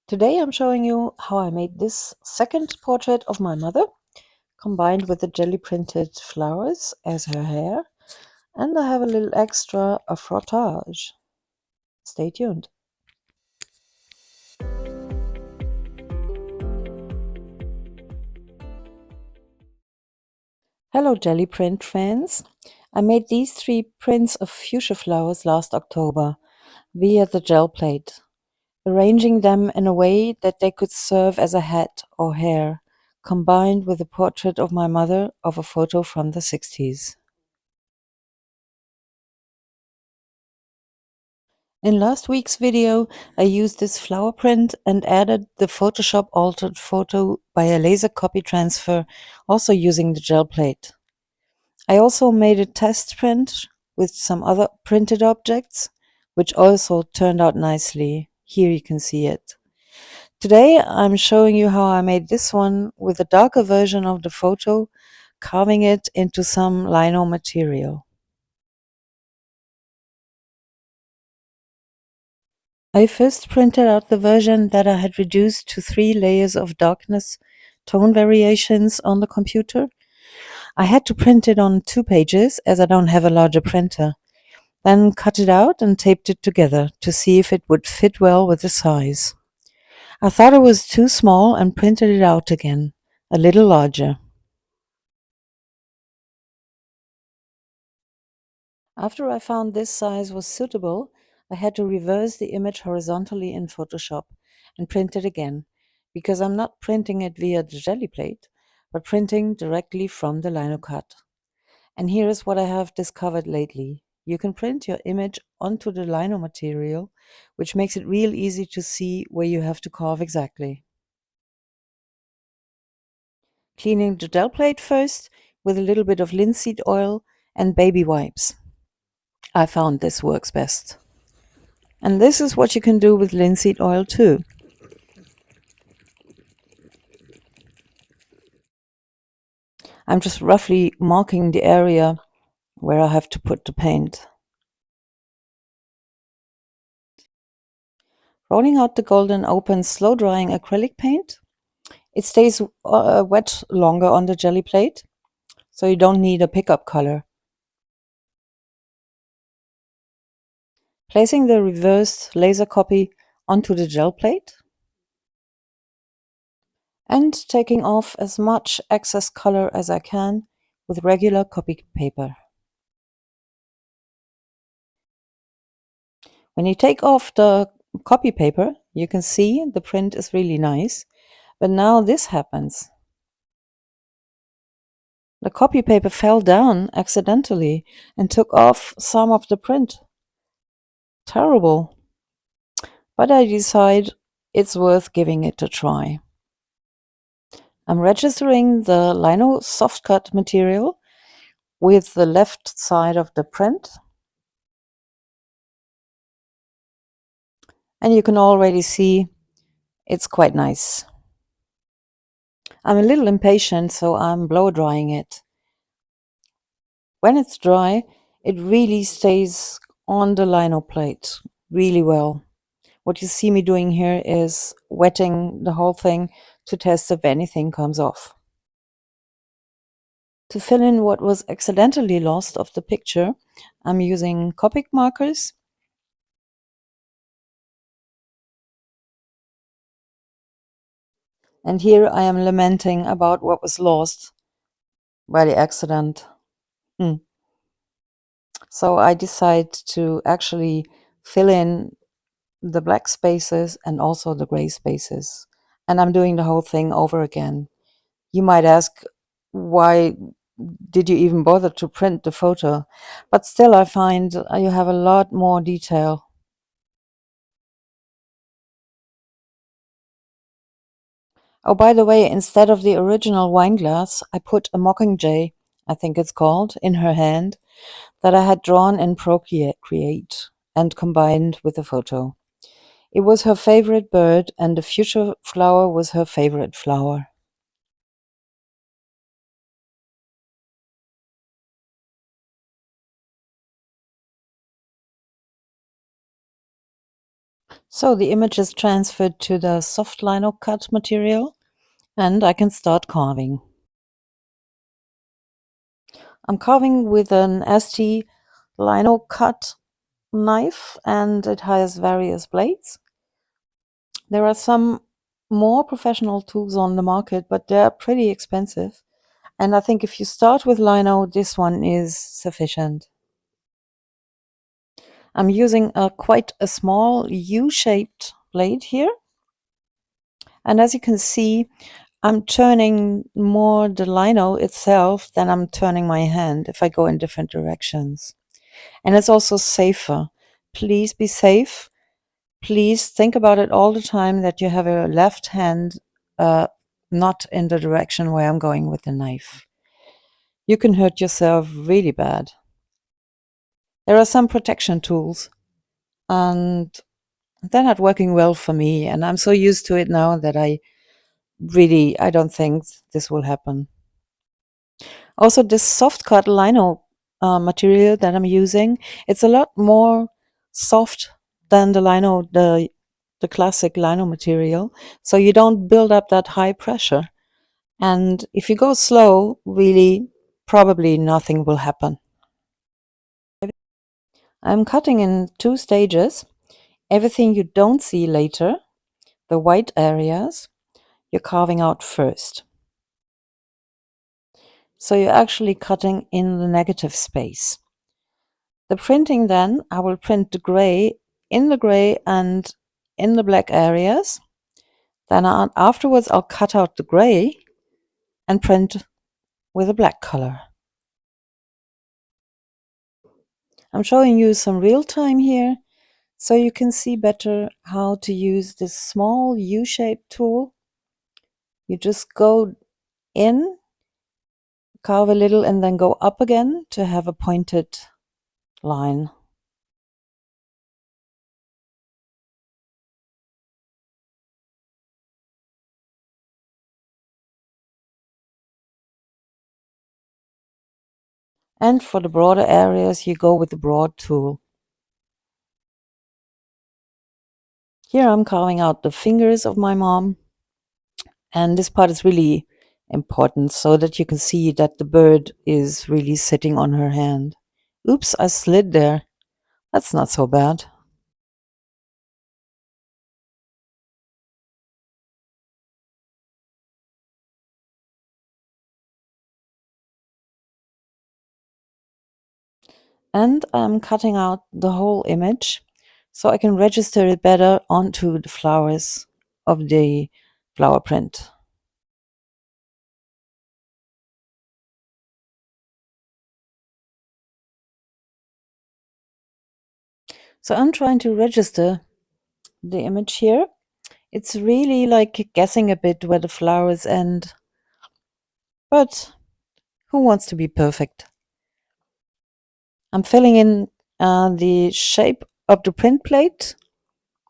Today I'm showing you how I made this second portrait of my mother, combined with the jelly printed flowers as her hair, and I have a little extra of frottage. Stay tuned. Hello jelly print fans! I made these 3 prints of fuchsia flowers last October via the gel plate, arranging them in a way that they could serve as a hat or hair, combined with a portrait of my mother of a photo from the 60s. In last week's video, I used this flower print and added the Photoshop altered photo by a laser copy transfer, also using the gel plate. I also made a test print with some other printed objects, which also turned out nicely. Here you can see it. Today I'm showing you how I made this one with a darker version of the photo, carving it into some lino material. I first printed out the version that I had reduced to 3 layers of darkness tone variations on the computer. I had to print it on 2 pages as I don't have a larger printer. Then cut it out and taped it together to see if it would fit well with the size. I thought it was too small and printed it out again, a little larger. After I found this size was suitable, I had to reverse the image horizontally in Photoshop and print it again, because I'm not printing it via the jelly plate, but printing directly from the Lino Cut. And here is what I have discovered lately. You can print your image onto the lino material, which makes it real easy to see where you have to carve exactly. Cleaning the gel plate first with a little bit of linseed oil and baby wipes. I found this works best. And this is what you can do with linseed oil too. I'm just roughly marking the area where I have to put the paint. Rolling out the golden open slow drying acrylic paint. It stays wet longer on the jelly plate, so you don't need a pickup color. Placing the reversed laser copy onto the gel plate and taking off as much excess color as I can with regular copy paper. When you take off the copy paper, you can see the print is really nice, but now this happens. The copy paper fell down accidentally and took off some of the print. Terrible. But I decide it's worth giving it a try. I'm registering the lino soft cut material with the left side of the print. And you can already see it's quite nice. I'm a little impatient, so I'm blow drying it. When it's dry, it really stays on the lino plate really well. What you see me doing here is wetting the whole thing to test if anything comes off. To fill in what was accidentally lost of the picture, I'm using Copic markers. And here I am lamenting about what was lost by the accident. So I decide to actually fill in the black spaces and also the gray spaces. And I'm doing the whole thing over again. You might ask, why did you even bother to print the photo? But still I find you have a lot more detail. Oh, by the way, instead of the original wine glass, I put a mockingjay, I think it's called, in her hand that I had drawn in Procreate and combined with the photo. It was her favorite bird, and the fuchsia flower was her favorite flower. So the image is transferred to the soft lino cut material and I can start carving. I'm carving with an Essdee Lino Cut knife and it has various blades. There are some more professional tools on the market, but they're pretty expensive. And I think if you start with lino, this one is sufficient. I'm using quite a small U-shaped blade here. And as you can see, I'm turning more the lino itself than I'm turning my hand if I go in different directions. And it's also safer. Please be safe. Please think about it all the time that you have a left hand not in the direction where I'm going with the knife. You can hurt yourself really bad. There are some protection tools and they're not working well for me, and I'm so used to it now that I don't think this will happen. Also, this soft cut lino material that I'm using, it's a lot more soft than the lino, the classic lino material, so you don't build up that high pressure. And if you go slow, really, probably nothing will happen. I'm cutting in 2 stages. Everything you don't see later, the white areas, you're carving out first. So you're actually cutting in the negative space. The printing then, I will print the gray and in the black areas. Then afterwards I'll cut out the gray and print with a black color. I'm showing you some real time here so you can see better how to use this small U-shaped tool. You just go in, carve a little and then go up again to have a pointed line. And for the broader areas, you go with the broad tool. Here I'm carving out the fingers of my mom. And this part is really important so that you can see that the bird is really sitting on her hand. Oops, I slid there. That's not so bad. And I'm cutting out the whole image so I can register it better onto the flowers of the flower print. So I'm trying to register the image here. It's really like guessing a bit where the flowers end. But who wants to be perfect? I'm filling in the shape of the print plate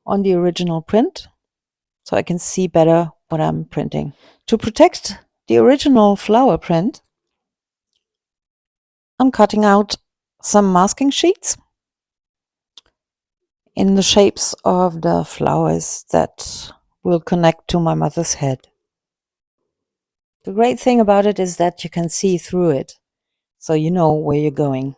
on the original print so I can see better what I'm printing. To protect the original flower print, I'm cutting out some masking sheets in the shapes of the flowers that will connect to my mother's head. The great thing about it is that you can see through it, so you know where you're going.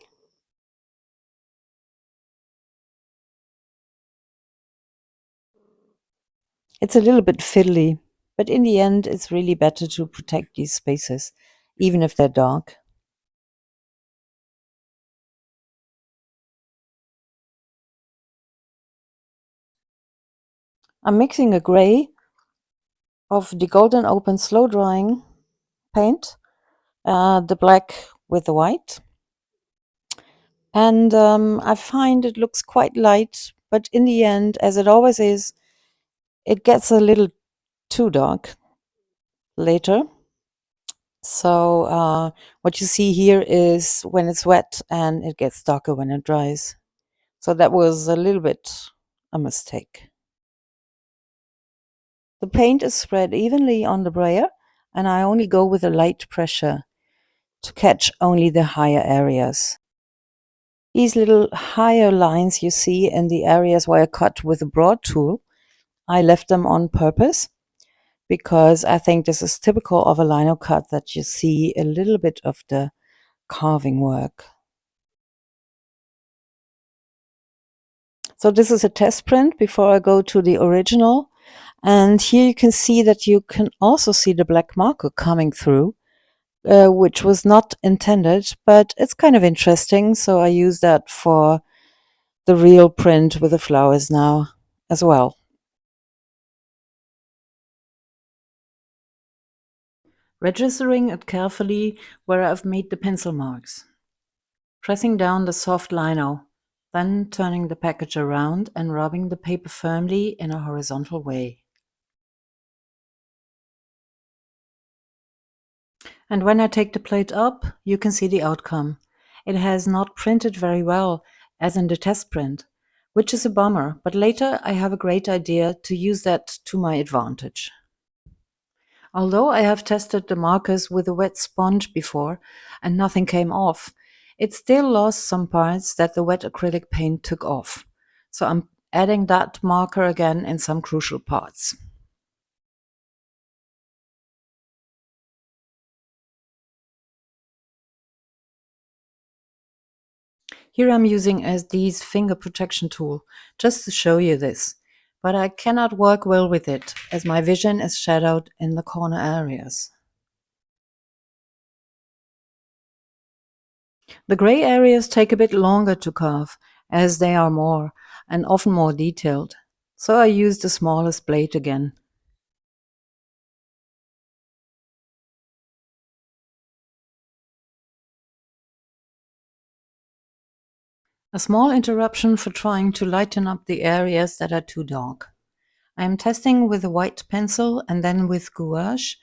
It's a little bit fiddly, but in the end it's really better to protect these spaces, even if they're dark. I'm mixing a gray of the Golden Open slow drying paint, the black with the white. And I find it looks quite light, but in the end, as it always is, it gets a little too dark later. So what you see here is when it's wet and it gets darker when it dries. So that was a little bit a mistake. The paint is spread evenly on the brayer and I only go with a light pressure to catch only the higher areas. These little higher lines you see in the areas where I cut with a broad tool, I left them on purpose because I think this is typical of a lino cut, that you see a little bit of the carving work. So this is a test print before I go to the original. And here you can see that you can also see the black marker coming through, which was not intended, but it's kind of interesting. So I use that for the real print with the flowers now as well. Registering it carefully where I've made the pencil marks. Pressing down the soft lino, then turning the package around and rubbing the paper firmly in a horizontal way. And when I take the plate up, you can see the outcome. It has not printed very well, as in the test print, which is a bummer, but later I have a great idea to use that to my advantage. Although I have tested the markers with a wet sponge before and nothing came off, it still lost some parts that the wet acrylic paint took off. So I'm adding that marker again in some crucial parts. Here I'm using Essdee's finger protection tool just to show you this, but I cannot work well with it as my vision is shadowed in the corner areas. The gray areas take a bit longer to carve as they are more and often more detailed, so I use the smallest blade again. A small interruption for trying to lighten up the areas that are too dark. I am testing with a white pencil and then with gouache,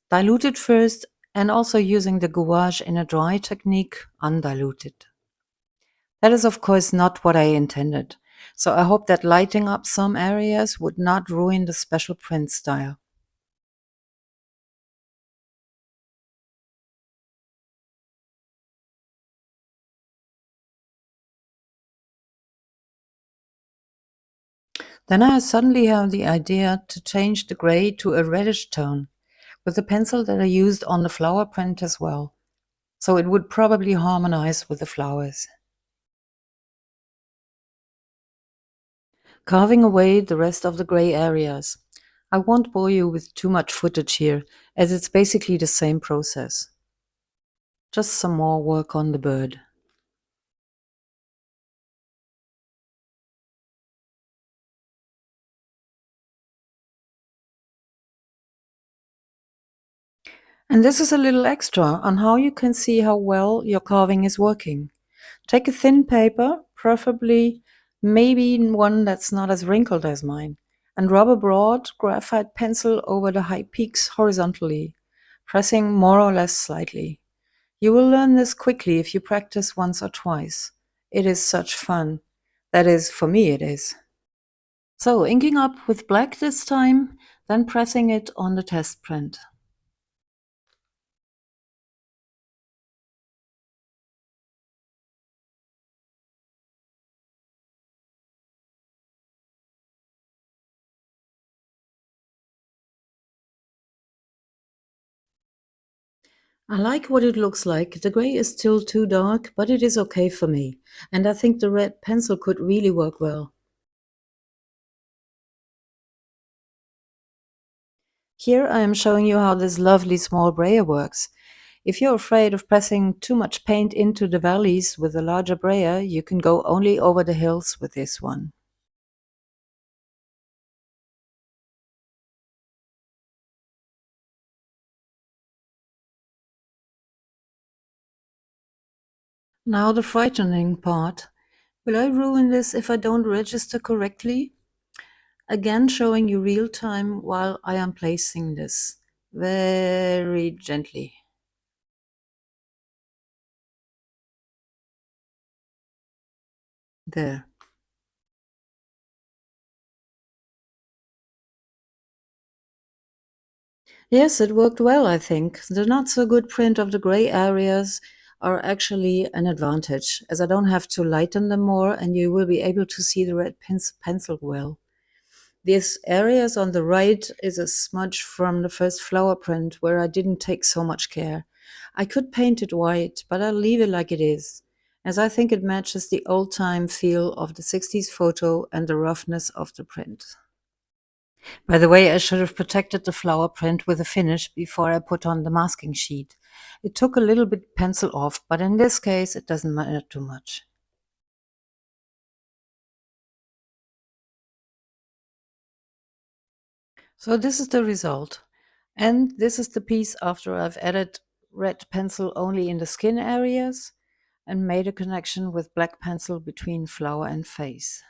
diluted first, and also using the gouache in a dry technique, undiluted. That is of course not what I intended, so I hope that lighting up some areas would not ruin the special print style. Then I suddenly have the idea to change the gray to a reddish tone with the pencil that I used on the flower print as well, so it would probably harmonize with the flowers. Carving away the rest of the gray areas. I won't bore you with too much footage here, as it's basically the same process. Just some more work on the bird. And this is a little extra on how you can see how well your carving is working. Take a thin paper, preferably maybe one that's not as wrinkled as mine, and rub a broad graphite pencil over the high peaks horizontally, pressing more or less slightly. You will learn this quickly if you practice once or twice. It is such fun. That is, for me it is. So, inking up with black this time, then pressing it on the test print. I like what it looks like. The gray is still too dark, but it is okay for me. And I think the red pencil could really work well. Here I am showing you how this lovely small brayer works. If you're afraid of pressing too much paint into the valleys with a larger brayer, you can go only over the hills with this one. Now the frightening part. Will I ruin this if I don't register correctly? Again showing you real time while I am placing this. Very gently. There. Yes, it worked well, I think. The not so good print of the gray areas are actually an advantage, as I don't have to lighten them more and you will be able to see the red pencil well. These areas on the right is a smudge from the first flower print where I didn't take so much care. I could paint it white, but I'll leave it like it is, as I think it matches the old-time feel of the 60s photo and the roughness of the print. By the way, I should have protected the flower print with a finish before I put on the masking sheet. It took a little bit pencil off, but in this case it doesn't matter too much. So this is the result. And this is the piece after I've added red pencil only in the skin areas and made a connection with black pencil between flower and face.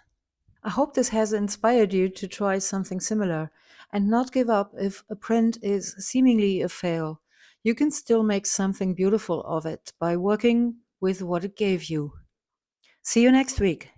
I hope this has inspired you to try something similar and not give up if a print is seemingly a fail. You can still make something beautiful of it by working with what it gave you. See you next week.